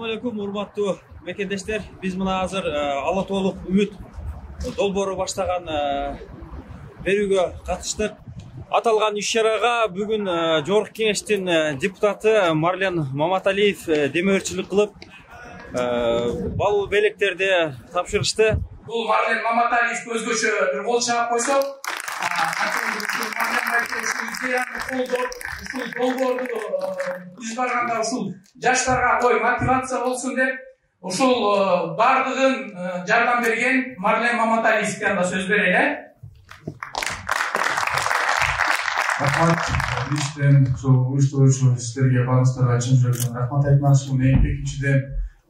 Assalamu alaikum, урматтуу мекендештер. Биз мына азыр Ала тоолук Үмүт долбоору баштаган берүүгө катыштык. Аталган иш-чарага бүгүн Жогорку Кеңештин депутаты Марлен Маматалиев демөөрчүлүк кылып, балуу белектерди тапшырышты. Бул Марлен Маматалиев өзгөчө бир кол чаап койсо, ушул долбоорду биз барганда ушул жаштарга кой мотивация болсун деп, ушул бардыгын жардам берген Марлен Маматалиевке анда сөз берели. Рахмат, бизден ушул уюштуруучу сиздерге баарыңыздарга чын жүрөктөн рахмат айтмакчымын. Экинчиден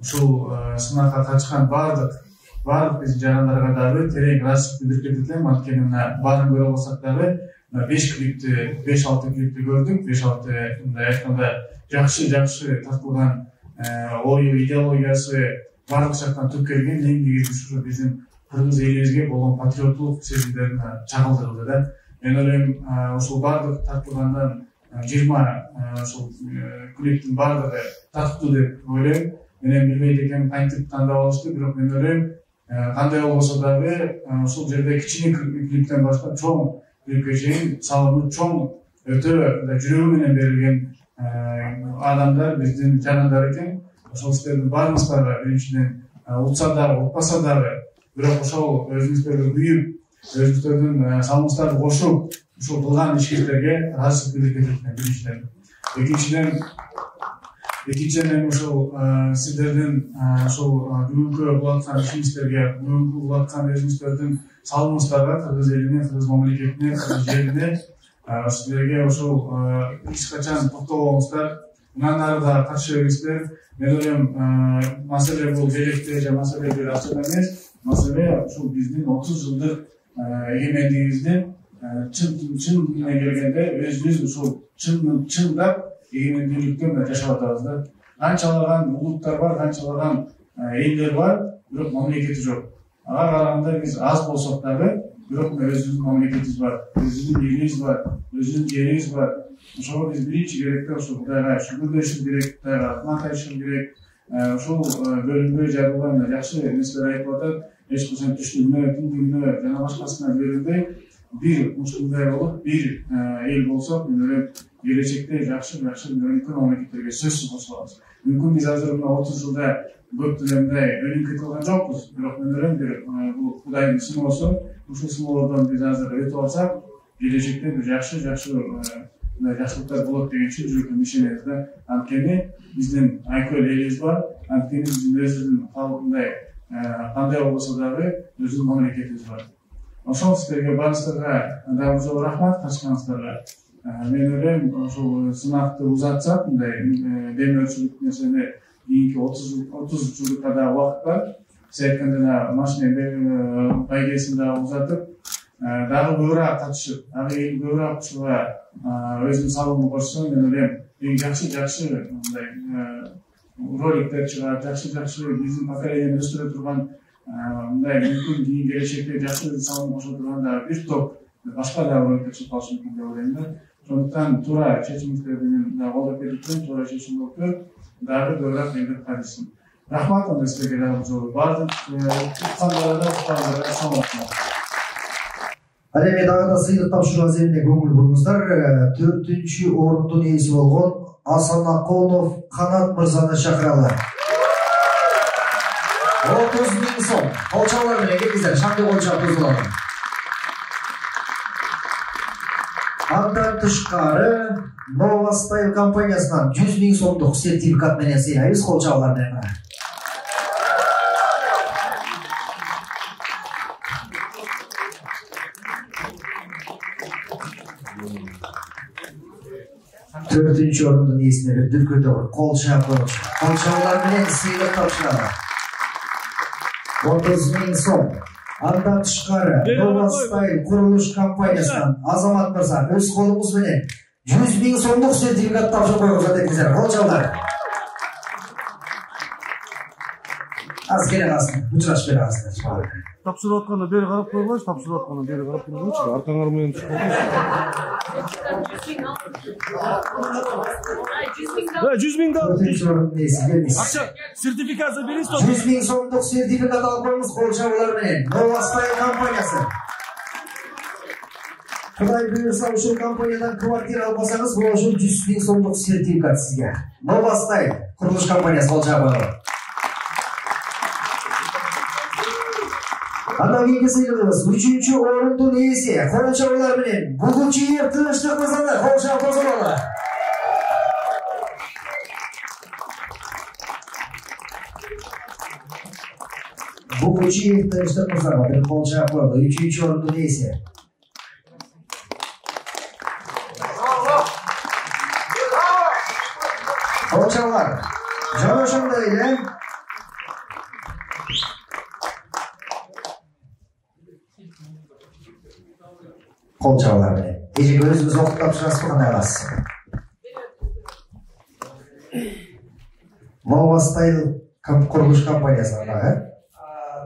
ушул сынакка катышкан бардык биздин жарандарга дагы терең ыраазычылык билдирip кетем. Анткени мына баарын көрө алсак дагы 5-6 клипти көрдүк. 5-6 мындай айтканда жакшы тартылган ою, идеологиясы бардык жактан түп келген. Эң негизи ушу биздин кыргыз элибизге болгон патриоттук сезимдерин чагылдырды да. Мен ойлойм, ушул бардык тартылгандан 20 ушул клиптин бардыгы тартыктуу деп ойлойм. Мен билбейт экенмин кантип тандап алышты, бирок мен ойлойм, кандай болбосо дагы ушул жерде кичине клиптен баштап чоң клипке чейин салымы чоң, өтө жүрөгү менен берилген адамдар биздин жарандар экен. Ошол сиздердин баарыңыздарга биринчиден утса дагы, утпаса дагы, бирок ошол өзүңүздөргө күйүп, өзүңүздөрдүн салымыңыздарды кошуп, ушул кылган ишкертерге ыраазычылык билдирип кетем биринчиден. Экинчиден ушул сиздердин ушул бүгүнкү кылып аткан ишиңиздерге, бүгүнкү кылып аткан өзүңүздөрдүн салымыңыздарга, кыргыз элине, кыргыз мамлекетине, кыргыз жерине сиздерге ушул эч качан токтобоңуздар. Мындан ары да катыша бериңиздер. Мен ойлойм, маселе бул белекте же маселе бир акчада эмес, маселе ушул биздин 30 жылдык эгемендигибиздин чын менен келгенде өзүбүз ушул чындап эгемендүүлүктө жашап атабыз да. Канчалаган улуттар бар, канчалаган элдер бар, бирок мамлекети жок. Ага караганда биз аз болсок дагы, бирок өзүбүздүн мамлекетибиз бар, өзүбүздүн элибиз бар, өзүбүздүн жерибиз бар. Ошого биз биринчи керекте ушул Кудайга шүгүрлөшүш керек, Кудайга рахмат айтышыбыз керек. Ушул бөлүнбөй жарылган жакшы нерселер айтып атат. Эч качан түштүгүнө, түндүгүнө жана башкасына берилбей, бир ушундай болуп, бир эл болсок, мен ойлойм, келечекте жакшы үлкөн мамлекеттерге сөзсүз кошулабыз. Мүмкүн биз азыр 30 жылда көп мындай өнүкүп калган жокпуз, бирок мен ойлойм, бул Кудайдын сыноосу, ушул сыноолордон биз азыр өтүп алсак, келечекте бир жакшы жакшылыктар болот деген чын жүрөктөн ишенебиз да. Анткени биздин айкөл элибиз бар, анткени биздин өзүбүздүн кандай болбосо дагы өзүбүздүн мамлекетибиз бар. Ошол сиздерге баарыңыздарга дагы жолу рахмат катышканыңыздарга. Мен ойлойм, ошол сынакты узатсак, мындай демөөрчүлүк нерсени кийинки 30 жылдыкка дагы убакыт бар. Сиз айткандай машина байгесин дагы узатып, дагы көбүрөөк катышып, дагы эл көбүрөөк ушуга өзүнүн салымын кошсо, мен ойлойм, эң жакшы мындай роликтер чыгат, жакшы биздин поколениени өстүрө турган, мындай мүмкүн кийин келечекте жакшы салым кошо турган дагы бир топ башка дагы роликтер чыгып калышы мүмкүн деп ойлойм да. Ошондуктан туура чечимиңиздерди мен колдоп берип, туура чечим болуп, дагы көбүрөөк элдер катышсын. Рахмат, анда сиздерге дагы жолу бардык. Чоң рахмат. Ал эми дагы да сыйлык тапшыруу аземине көңүл буруңуздар. 4-ордун ээси болгон Асан Аконов Канат мырзаны чакыралы. 30 000 сом. Колчалар менен келиңиздер, шаңды колча тузулады. Андан тышкары Nova Style компаниясынан 100 000 сомдук сертификат менен сыйлайбыз колчаларды. Төртүнчү ордун ээсине бир дүркөтө колча коюш. Колчалар менен сыйлык тапшыралы. 30 000 сом. Андан тышкары Nova Style курулуш компаниясынан Азамат мырза өз колуңуз менен 100 000 сомдук сертификат тапшырып койгузат экенсиздер. Колчалар. Az келе калсын, учурашып бере калсыңдар. Тапшырып атканда бери карап койбойсуз, тапшырып атканда бери карап койбойчу. Аркаңар менен түшүп калдыңыз. 100 000 да. Акча сертификат бериңиз. 100 000 сомдук сертификат алып коюңуз кол чабуулар менен. Новостай компаниясы. Кудай буйрса ушул компаниядан квартира албасаңыз, бул ошол 100 000 сомдук сертификат сизге. Новостай курулуш компаниясы кол чабуулар. Андан кийинки сыйлыгыбыз 3-чү орундун ээси кол чабуулар менен Бугучиев Тынчтык мырзаны кол чабып койсолор. Бугучиев Тынчтык мырзага бир кол чабып коёлу. 3-чү орундун ээси. Кол чабуулар. Жана ошондой эле кол чабуулар менен. Эжеге өзүңүз окуп тапшырасызбы, кандай аласыз? Новостай курулуш компаниясынан дагы.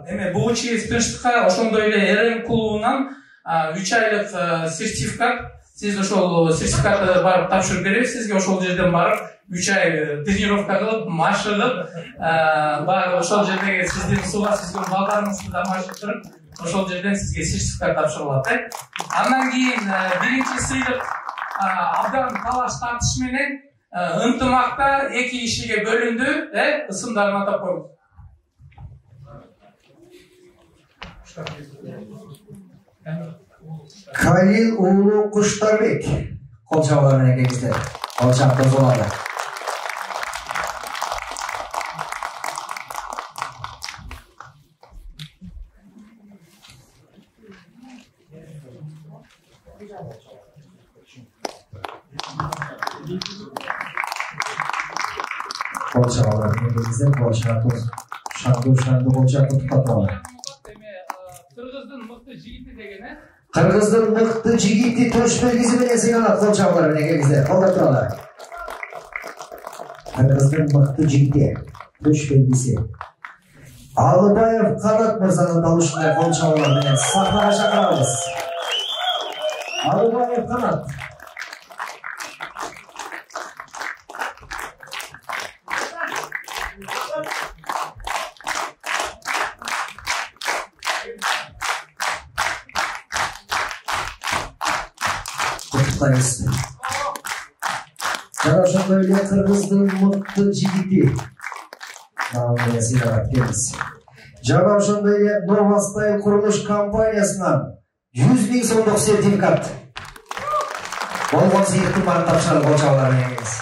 Эме Бугучиев Тынчтыкка ошондой эле РМ клубунан 3 айлык сертификат. Сиз ошол сертификатты барып тапшырып беребиз. Сизге ошол жерден барып 3 ай тренировка кылып, машыгып, баягы ошол жердеги сиздин сууга сизге балдарыңызды да машыктырып, ошол жерден сизге сертификат тапшырылат. Андан кийин биринчи сыйлык абдан талаш тартыш менен ынтымакта 2 кишиге бөлүндү, ысымдарын атап коюңуз. Халил уулу Куштарбек кол чабуулар менен келиңиздер. Кол чабып койсолор. Kol çabуулар менен келиңиздер. Кол чабып шанду кол чабып туктаталар. Кыргыздын мыкты жигити деген, Кыргыздын мыкты жигити төш белгиси менен сыйганат. Кол чабуулар менен келиңиздер. Колдоп туралар. Кыргыздын мыкты жигити төш белгиси. Алыбаев Канат мырзанын алышында кол чабуулар менен сахнага чакырабыз. Алыбаев Канат. Жана ошондой эле кыргыздын мыкты жигити намына сыйлагат келиңиз. Жана ошондой эле Новостай курулуш компаниясынан 100 000 сомдук сертификат болгон сыйыктын баарын тапшырып кол чабуулар менен келиңиз.